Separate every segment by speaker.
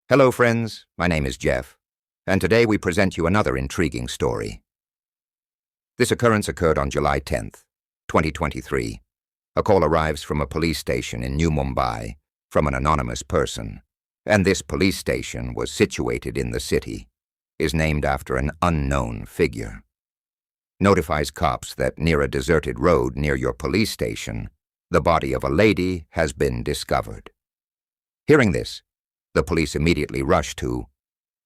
Speaker 1: Hello, friends. My name is Jeff, and today we present you another intriguing story. This occurrence occurred on July 10th, 2023. A call arrives from a police station in New Mumbai from an anonymous person, and this police station was situated in the city, is named after an unknown figure. Notifies cops that near a deserted road near your police station, the body of a lady has been discovered. Hearing this, the police immediately rush to.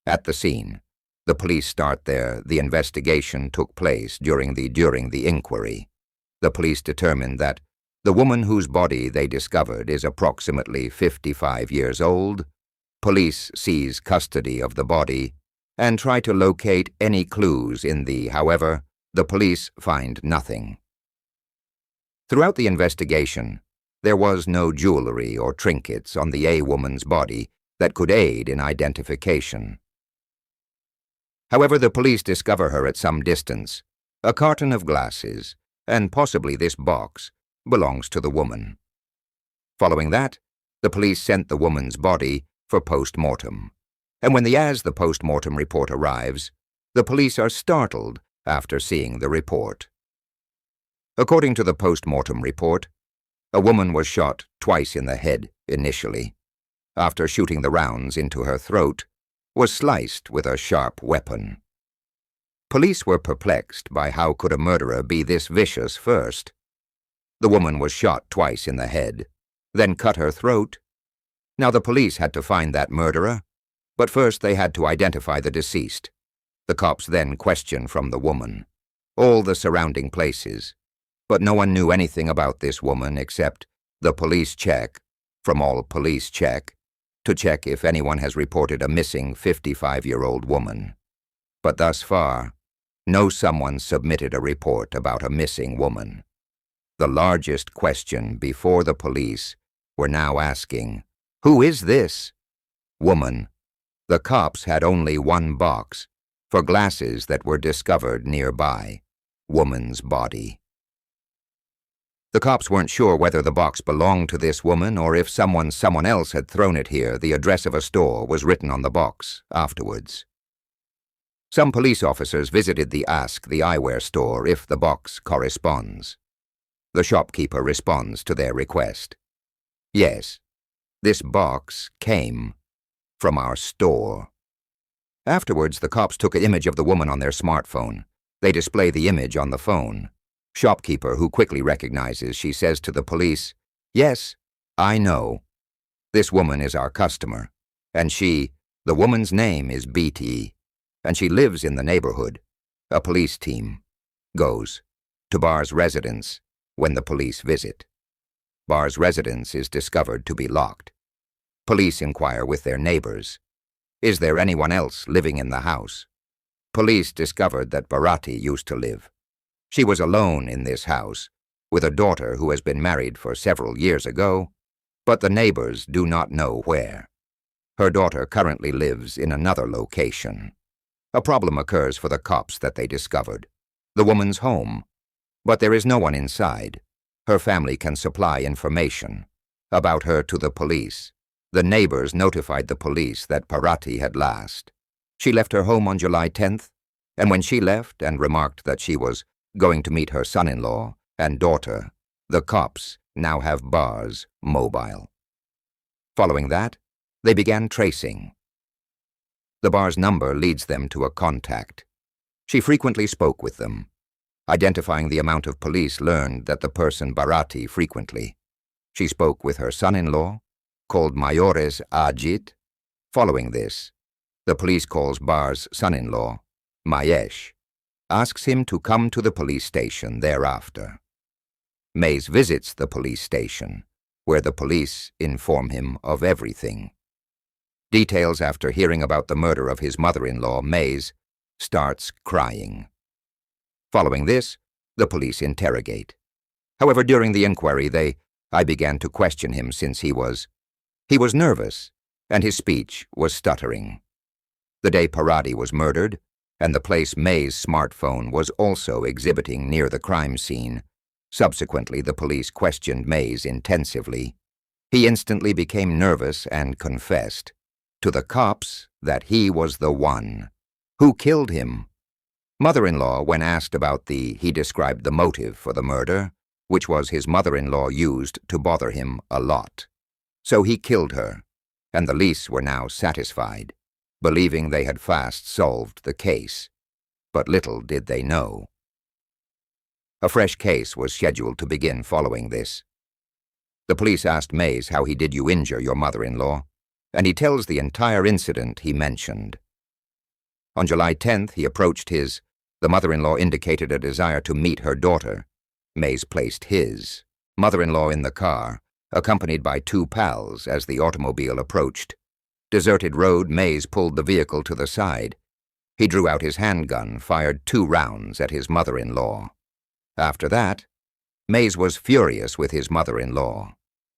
Speaker 1: At the scene, the police start there. The investigation took place during the inquiry. The police determined that the woman whose body they discovered is approximately 55 years old. Police seize custody of the body and try to locate any clues however, the police find nothing. Throughout the investigation, there was no jewelry or trinkets on the woman's body that could aid in identification. However, the police discover her at some distance, a carton of glasses, and possibly this box belongs to the woman. Following that, the police sent the woman's body for post-mortem, and when the post-mortem report arrives, the police are startled after seeing the report. According to the post-mortem report, a woman was shot twice in the head initially. After shooting the rounds into her throat, was sliced with a sharp weapon. Police were perplexed by how could a murderer be this vicious first. The woman was shot twice in the head, then cut her throat. Now the police had to find that murderer, but first they had to identify the deceased. The cops then questioned from the woman, all the surrounding places, but no one knew anything about this woman except the police check, from all police check, to check if anyone has reported a missing 55-year-old woman. But thus far, no someone submitted a report about a missing woman. The largest question before the police were now asking, who is this woman? The cops had only one box for glasses that were discovered nearby, woman's body. The cops weren't sure whether the box belonged to this woman or if someone else had thrown it here. The address of a store was written on the box afterwards. Some police officers visited the eyewear store if the box corresponds. The shopkeeper responds to their request. Yes, this box came from our store. Afterwards, the cops took an image of the woman on their smartphone. They display the image on the phone. Shopkeeper, who quickly recognizes, she says to the police, "Yes, I know. This woman is our customer, and the woman's name is BT, and she lives in the neighborhood." A police team goes to Bar's residence when the police visit. Bar's residence is discovered to be locked. Police inquire with their neighbors. Is there anyone else living in the house? Police discovered that Bharati used to live. She was alone in this house, with a daughter who has been married for several years ago, but the neighbors do not know where. Her daughter currently lives in another location. A problem occurs for the cops that they discovered. The woman's home, but there is no one inside. Her family can supply information about her to the police. The neighbors notified the police that Bharati had last. She left her home on July 10th, and when she left and remarked that she was going to meet her son-in-law and daughter, the cops now have Bar's mobile. Following that, they began tracing. The Bar's number leads them to a contact. She frequently spoke with them. Identifying the amount of police learned that the person Bharati frequently. She spoke with her son-in-law, called Mayores Ajit. Following this, the police calls Bar's son-in-law, Mahesh, asks him to come to the police station thereafter. Mays visits the police station, where the police inform him of everything. Details after hearing about the murder of his mother-in-law, Mays starts crying. Following this, the police interrogate. However, during the inquiry, I began to question him since he was nervous, and his speech was stuttering. The day Bharati was murdered, and the place Mays' smartphone was also exhibiting near the crime scene. Subsequently, the police questioned Mays intensively. He instantly became nervous and confessed to the cops that he was the one. Who killed him? Mother-in-law, when asked about he described the motive for the murder, which was his mother-in-law used to bother him a lot. So he killed her, and the police were now satisfied, believing they had fast solved the case. But little did they know. A fresh case was scheduled to begin following this. The police asked Mays, how did you injure your mother-in-law? And he tells the entire incident he mentioned. On July 10th, he approached the mother-in-law indicated a desire to meet her daughter. Mays placed his mother-in-law in the car, accompanied by 2 pals as the automobile approached. Deserted road, Mays pulled the vehicle to the side. He drew out his handgun, fired 2 rounds at his mother-in-law. After that, Mays was furious with his mother-in-law.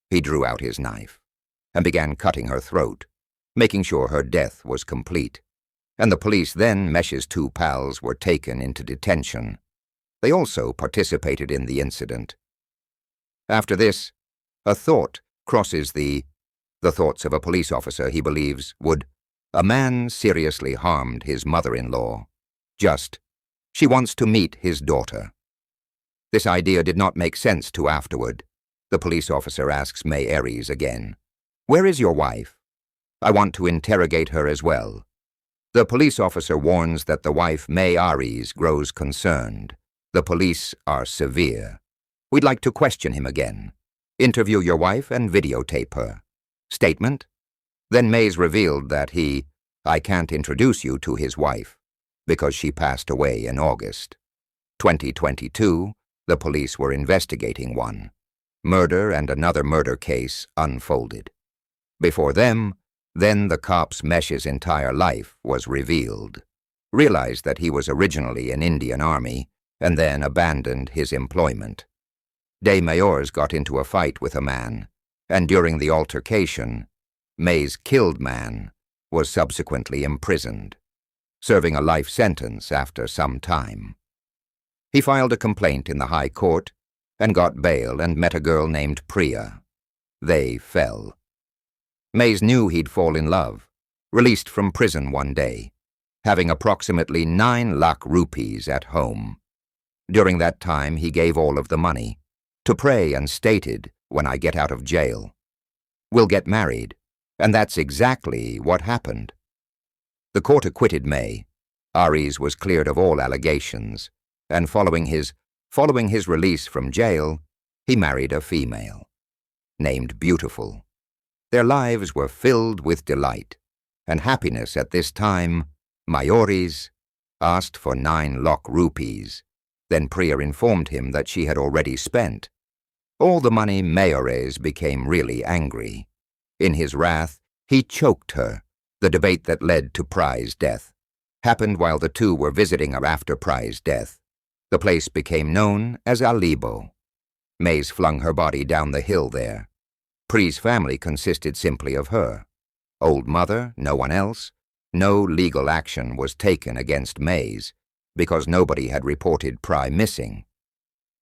Speaker 1: He drew out his knife and began cutting her throat, making sure her death was complete. And the police then, Mesh's 2 pals, were taken into detention. They also participated in the incident. After this, a thought crosses the thoughts of a police officer he believes would. A man seriously harmed his mother-in-law. She wants to meet his daughter. This idea did not make sense to afterward. The police officer asks May Aries again, "Where is your wife? I want to interrogate her as well." The police officer warns that the wife, May Aries, grows concerned. The police are severe. "We'd like to question him again. Interview your wife and videotape her." Statement? Then Mays revealed that I can't introduce you to his wife because she passed away in August 2022. The police were investigating one murder, and another murder case unfolded. Before them, then the cops' Mesh's entire life was revealed. Realized that he was originally in Indian Army and then abandoned his employment. De Mayors got into a fight with a man, and during the altercation, Mays killed man was subsequently imprisoned, serving a life sentence after some time. He filed a complaint in the High Court and got bail and met a girl named Priya. They fell. Mays knew he'd fall in love, released from prison one day, having approximately 9 lakh rupees at home. During that time, he gave all of the money to pray and stated, "When I get out of jail, we'll get married." And that's exactly what happened. The court acquitted May. Aries was cleared of all allegations, and following his release from jail, he married a female, named Beautiful. Their lives were filled with delight and happiness. At this time, Mayores asked for 9 lakh rupees. Then Priya informed him that she had already spent all the money. Mayores became really angry. In his wrath, he choked her. The debate that led to Priya's death happened while the two were visiting her after Priya's death. The place became known as Alibo. Mays flung her body down the hill there. Priya's family consisted simply of her. Old mother, no one else. No legal action was taken against Mays because nobody had reported Priya missing.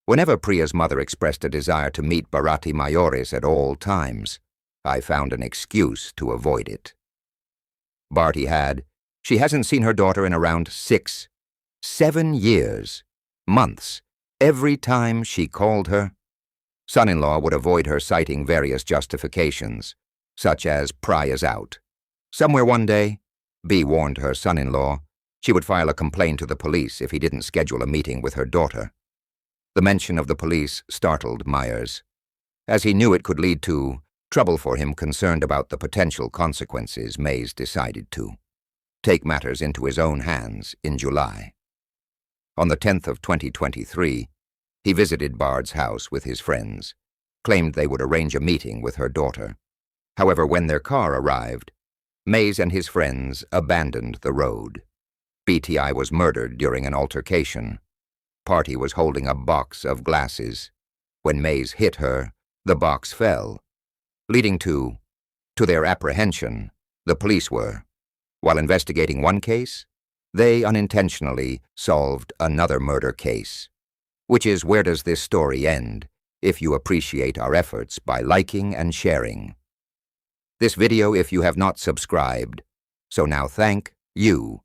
Speaker 1: Whenever Priya's mother expressed a desire to meet Bharati Mayores at all times, I found an excuse to avoid it. She hasn't seen her daughter in around 7 years, months. Every time she called her, son-in-law would avoid her, citing various justifications, such as Priya's out. Somewhere one day, B warned her son-in-law she would file a complaint to the police if he didn't schedule a meeting with her daughter. The mention of the police startled Myers, as he knew it could lead to trouble for him. Concerned about the potential consequences, Mays decided to take matters into his own hands in July. On the 10th of 2023, he visited Bard's house with his friends, claimed they would arrange a meeting with her daughter. However, when their car arrived, Mays and his friends abandoned the road. BTI was murdered during an altercation. Party was holding a box of glasses. When Mays hit her, the box fell, leading to their apprehension. The police were. While investigating one case, they unintentionally solved another murder case. Which is where does this story end? If you appreciate our efforts by liking and sharing. this video if you have not subscribed. So now thank you.